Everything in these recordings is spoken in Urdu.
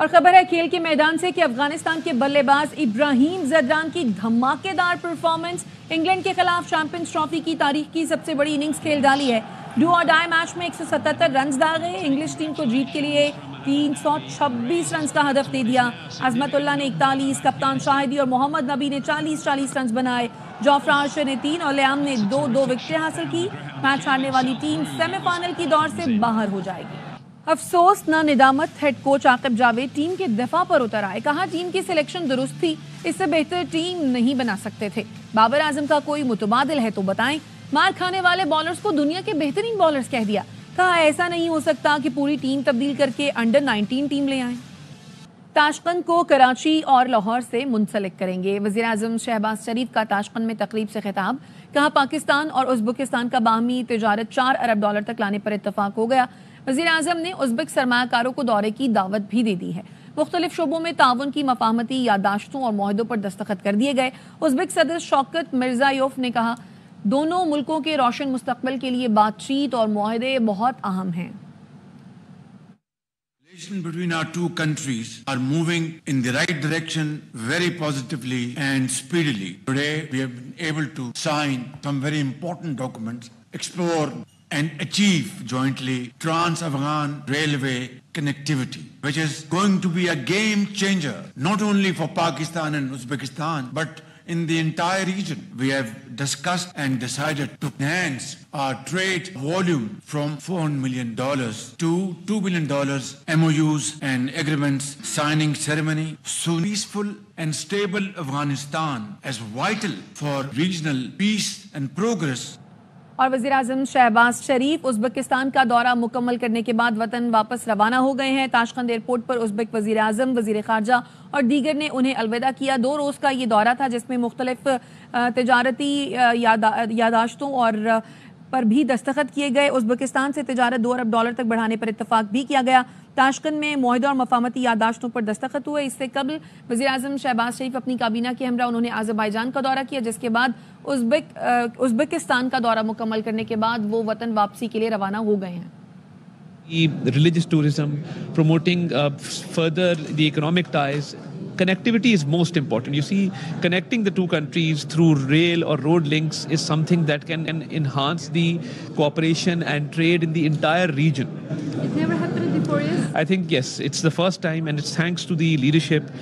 اور خبر ہے کھیل کے میدان سے کہ افغانستان کے بلے باز ابراہیم زدران کی دھماکے دار پرفارمنس انگلینڈ کے خلاف چیمپئنز ٹرافی کی تاریخ کی سب سے بڑی اننگز کھیل ڈالی ہے. ڈو اور ڈائی میچ میں 177 رنز داغے. انگلش ٹیم کو جیت کے لیے 326 رنز کا ہدف دے دیا. عظمت اللہ نے 41, کپتان شاہدی اور محمد نبی نے 40 رنز بنائے. جعفر آرشر نے 3 اور لیام نے 2 وکٹیں حاصل کی. میچ ہارنے والی ٹیم سیمی فائنل کی دور سے باہر ہو جائے گی. افسوس نہ ندامت. Head coach Aqib Javed team کے دفاع پر اتر آئے. کہا ٹیم کی سلیکشن درست تھی, اس سے بہتر ٹیم نہیں بنا سکتے تھے. بابر اعظم کا کوئی متبادل ہے تو بتائیں. مار کھانے والے بالرز کو دنیا کے بہترین بالرز کہہ دیا. کہا ایسا نہیں ہو سکتا کہ پوری ٹیم تبدیل کر کے انڈر 19 ٹیم لے آئیں. تاشقند کو کراچی اور لاہور سے منسلک کریں گے. وزیر اعظم شہباز شریف کا تاشقند میں تقریب سے خطاب. کہا پاکستان اور ازبکستان کا باہمی تجارت $4 ارب تک لانے پر اتفاق ہو گیا. وزیر اعظم نے ازبک سرمایہ کاروں کو دورے کی دعوت بھی دے دی ہے. مختلف شعبوں میں تعاون کی مفاہمتی یادداشتوں اور معاہدوں پر دستخط کر دیے گئے. ازبک صدر شوکت مرزایوف نے کہا دونوں ملکوں کے روشن مستقبل کے لیے بات چیت اور معاہدے بہت اہم ہیں. Relations between our two countries are moving in the right direction very positively and speedily. Today we have been able to sign some very important documents, explore and achieve jointly Trans-Afghan Railway connectivity, which is going to be a game changer not only for Pakistan and Uzbekistan but in the entire region. We have discussed and decided to enhance our trade volume from $400 million to $2 billion. MOUs and agreements signing ceremony. So peaceful and stable Afghanistan as vital for regional peace and progress. اور وزیر اعظم شہباز شریف ازبکستان کا دورہ مکمل کرنے کے بعد وطن واپس روانہ ہو گئے ہیں. تاشقند ایئرپورٹ پر ازبک وزیر اعظم, وزیر خارجہ اور دیگر نے انہیں الوداع کیا. 2 روز کا یہ دورہ تھا جس میں مختلف تجارتی یادداشتوں اور پر بھی دستخط کیے گئے. ازبکستان سے تجارت $2 ارب تک بڑھانے پر اتفاق بھی کیا گیا. تاشقند میں معاہدوں اور مفاہمتی یادداشتوں پر دستخط ہوئے. اس سے قبل وزیر اعظم شہباز شریف اپنی کابینہ کے ہمراہ انہوں نے آذربائیجان کا دورہ کیا, جس کے بعد ازبکستان کا دورہ مکمل کرنے کے بعد وہ وطن واپسی کے لیے روانہ ہو گئے ہیں. Religious tourism, promoting further the economic ties. Connectivity is most important. You see, connecting the two countries through rail or road links is something that can enhance the cooperation and trade in the entire region. It never happened before, yes? I think, yes, it's the first time, and it's thanks to the leadership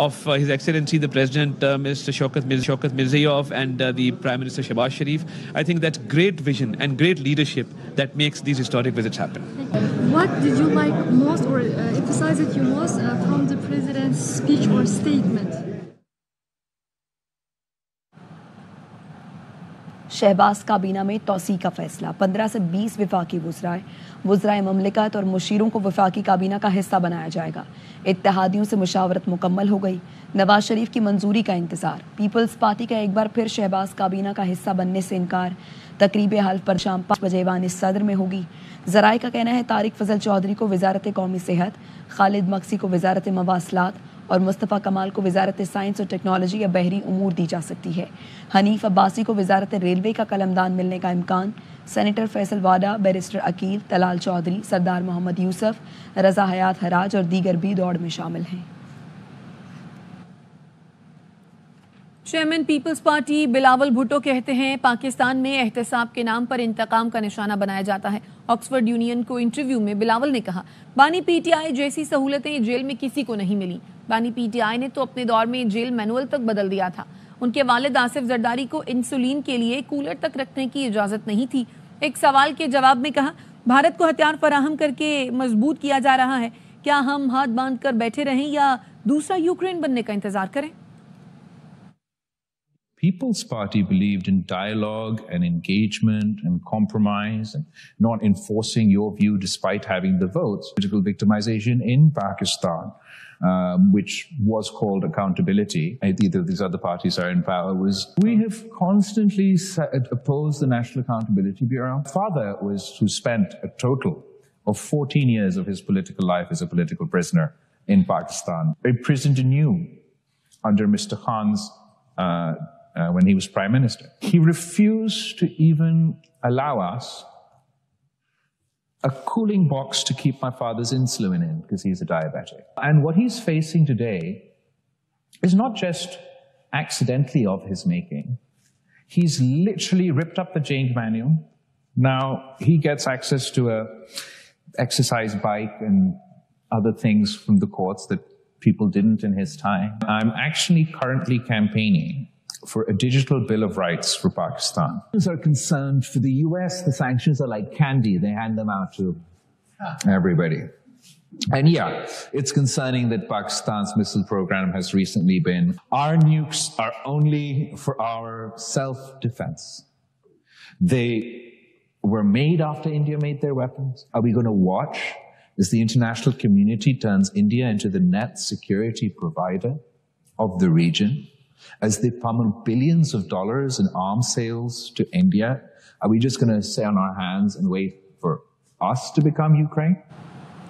of His Excellency the President, Mr. Shaukat Mirziyoyev and the Prime Minister Shehbaz Sharif. I think that's great vision and great leadership that makes these historic visits happen. What did you like most or emphasized you most from the President's speech or statement? Shahbaz کابینہ میں توسیع کا فیصلہ. 15 سے 20 وفاقی وزرائے مملکت اور مشیروں کو وفاقی کابینہ کا حصہ بنایا جائے گا. اتحادیوں سے مشاورت مکمل ہو گئی. نواز شریف کی منظوری کا انتظار. پیپلز پارٹی کا ایک بار پھر شہباز کابینہ کا حصہ بننے سے انکار. تقریب حلف پر شام 5 بجے ایوان صدر میں ہوگی. ذرائع کا کہنا ہے طارق فضل چودھری کو وزارت قومی صحت, خالد مکسی کو وزارت مواصلات اور مصطفیٰ کمال کو وزارت سائنس اور ٹیکنالوجی یا بحری امور دی جا سکتی ہے. حنیف عباسی کو وزارت ریلوے کا قلمدان ملنے کا امکان. سینیٹر فیصل واڈا, بیرسٹر عقیل, طلال چودھری, سردار محمد یوسف, رضا حیات حراج اور دیگر بھی دوڑ میں شامل ہیں. Chairman Peoples Party Bilawal Bhutto کہتے ہیں پاکستان میں احتساب کے نام پر انتقام کا نشانہ بنایا جاتا ہے. آکسفورڈ یونین کو انٹرویو میں بلاول نے کہا بانی پی ٹی آئی جیسی سہولتیں جیل میں کسی کو نہیں ملی. بانی پی ٹی آئی نے تو اپنے دور میں جیل مینول تک بدل دیا تھا. ان کے والد آصف زرداری کو انسولین کے لیے کولر تک رکھنے کی اجازت نہیں تھی. ایک سوال کے جواب میں کہا بھارت کو ہتھیار فراہم کر کے مضبوط کیا جا رہا ہے, کیا ہم ہاتھ باندھ کر بیٹھے رہیں یا دوسرا یوکرین بننے کا انتظار کریں؟ People's Party believed in dialogue and engagement and compromise and not enforcing your view despite having the votes. Political victimization in Pakistan, which was called accountability, either these other parties are in power, we have constantly opposed the National Accountability Bureau. My father who spent a total of 14 years of his political life as a political prisoner in Pakistan, imprisoned anew under Mr. Khan's when he was Prime Minister. He refused to even allow us a cooling box to keep my father's insulin in because he's a diabetic. And what he's facing today is not just accidentally of his making. He's literally ripped up the change manual. Now he gets access to a exercise bike and other things from the courts that people didn't in his time. I'm actually currently campaigning for a digital bill of rights for Pakistan. Are concerned for the US, the sanctions are like candy. They hand them out to everybody. And yeah, it's concerning that Pakistan's missile program has recently been, our nukes are only for our self-defense. They were made after India made their weapons. Are we going to watch as the international community turns India into the net security provider of the region? As they pummel billions of dollars in arms sales to India, are we just going to sit on our hands and wait for us to become Ukraine?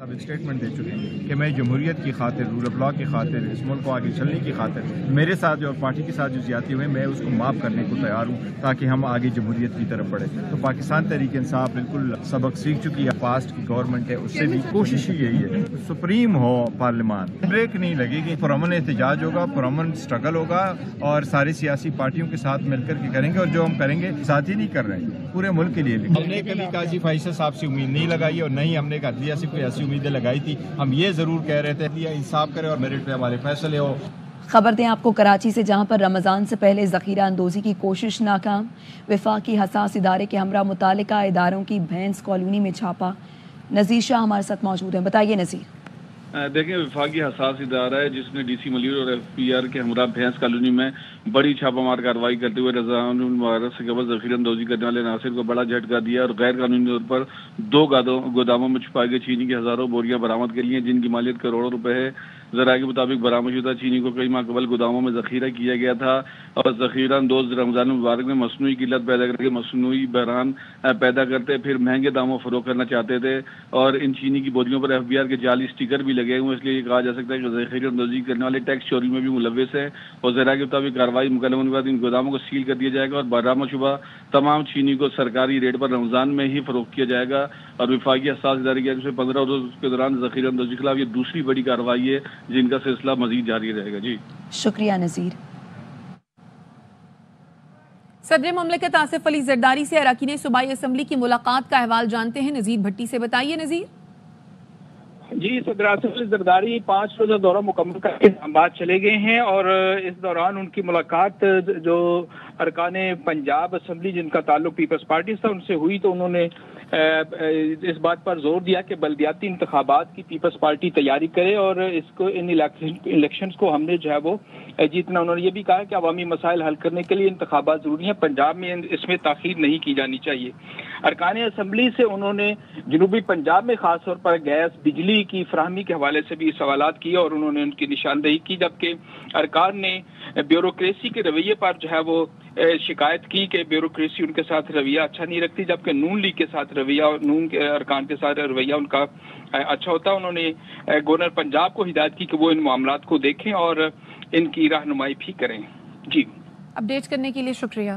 Statement دے چکے ہیں کہ میں جمہوریت کی خاطر، رول آف لا کی خاطر، اس ملک کو آگے چلنے کی خاطر میرے ساتھ جو پارٹی کے ساتھ جو زیادتی ہوئے میں اس کو معاف کرنے کو تیار ہوں تاکہ ہم آگے جمہوریت کی طرف بڑھیں. تو پاکستان تحریک انصاف بالکل سبق سیکھ چکی ہے. پاسٹ کی گورنمنٹ ہے اس سے بھی کوشش ہی یہی ہے سپریم ہو پارلیمان، بریک نہیں لگے گی، پرامن احتجاج ہوگا، پرامن اسٹرگل ہوگا اور ساری سیاسی پارٹیوں کے ساتھ مل کر کے کریں گے. اور جو ہم کریں گے ساتھ ہی نہیں کر رہے ہیں، پورے ملک کے لیے بھی. ہم نے کبھی قاضی فیصل صاحب سے امید نہیں لگائی اور نہیں ہم نے عدلیہ سے کوئی ایسی امیدیں لگائی تھی. ہم یہ ضرور کہہ رہے تھے عدلیہ انصاف کرے اور میرٹ پہ ہمارے فیصلے ہو. خبر دیں آپ کو کراچی سے، جہاں پر رمضان سے پہلے ذخیرہ اندوزی کی کوشش ناکام. وفاقی حساس ادارے کے ہمراہ متعلقہ اداروں کی بھینس کالونی میں چھاپا. نذیر شاہ ہمارے ساتھ موجود ہیں، بتائیے نذیر. دیکھیں، وفاقی حساس ادارہ ہے جس نے ڈی سی ملیر اور ایف پی آر کے ہمراہ بھینس کالونی میں بڑی چھاپہ مار کارروائی کرتے ہوئے رمضان المبارک سے قبل ذخیرہ اندوزی کرنے والے عناصر کو بڑا جھٹکا دیا اور غیر قانونی طور پر 2 گوداموں میں چھپائے گئے چینی کی ہزاروں بوریاں برآمد کر لی ہیں، جن کی مالیت کروڑوں روپے ہے. ذرائع کے مطابق برآمد شدہ چینی کو کئی ماہ قبل گوداموں میں ذخیرہ کیا گیا تھا اور ذخیرہ اندوز رمضان المبارک میں مصنوعی قلت پیدا کر کے مصنوعی بحران پیدا کرتے، پھر مہنگے داموں فروخت کرنا چاہتے تھے. اور ان چینی کی بوریوں پر ایف بی آر کے جعلی اسٹیکر بھی لگے ہوئے، اس لیے یہ کہا جا سکتا ہے کہ ذخیرہ اندوزی کرنے والے ٹیکس چوری میں بھی ملوث ہیں. اور ذرائع کے مطابق کارروائی مکمل ہونے کے بعد ان گوداموں کو سیل کر دیا جائے گا اور برآمد شدہ تمام چینی کو سرکاری ریٹ پر رمضان میں ہی فروخت کیا جائے گا. اور وفاقی حساس ادارے کی جانب سے 15 روز کے دوران ذخیرہ اندوزی کے خلاف یہ دوسری بڑی کارروائی ہے جن کا سلسلہ مزید جاری رہے گا. جی شکریہ نذیر. صدر مملکت آصف علی زرداری سے اراکین صوبائی اسمبلی کی ملاقات کا احوال جانتے ہیں. نذیر بھٹی سے بتائیے. نذیر. جی، صدر آصف علی زرداری 5 روزہ دورہ مکمل کر کے اسلام آباد چلے گئے ہیں اور اس دوران ان کی ملاقات جو ارکان پنجاب اسمبلی جن کا تعلق پیپلز پارٹی سے ان سے ہوئی تو انہوں نے اس بات پر زور دیا کہ بلدیاتی انتخابات کی پیپلز پارٹی تیاری کرے اور اس کو ان الیکشنز کو ہم نے جو ہے وہ جیتنا. انہوں نے یہ بھی کہا کہ عوامی مسائل حل کرنے کے لیے انتخابات ضروری ہیں، پنجاب میں اس میں تاخیر نہیں کی جانی چاہیے. ارکان اسمبلی سے انہوں نے جنوبی پنجاب میں خاص طور پر گیس بجلی کی فراہمی کے حوالے سے بھی سوالات کیے اور انہوں نے ان کی نشاندہی کی، جبکہ ارکان نے بیوروکریسی کے رویے پر جو ہے وہ شکایت کی کہ بیوروکریسی ان کے ساتھ رویہ اچھا نہیں رکھتی، جبکہ نون لیگ کے ساتھ رویہ، نون کے ارکان کے ساتھ رویہ ان کا اچھا ہوتا. انہوں نے گورنر پنجاب کو ہدایت کی کہ وہ ان معاملات کو دیکھیں اور ان کی رہنمائی بھی کریں. جی، اپڈیٹ کرنے کے لیے شکریہ.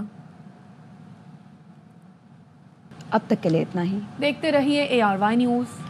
اب تک کے لیے اتنا ہی. دیکھتے رہیے ARY نیوز.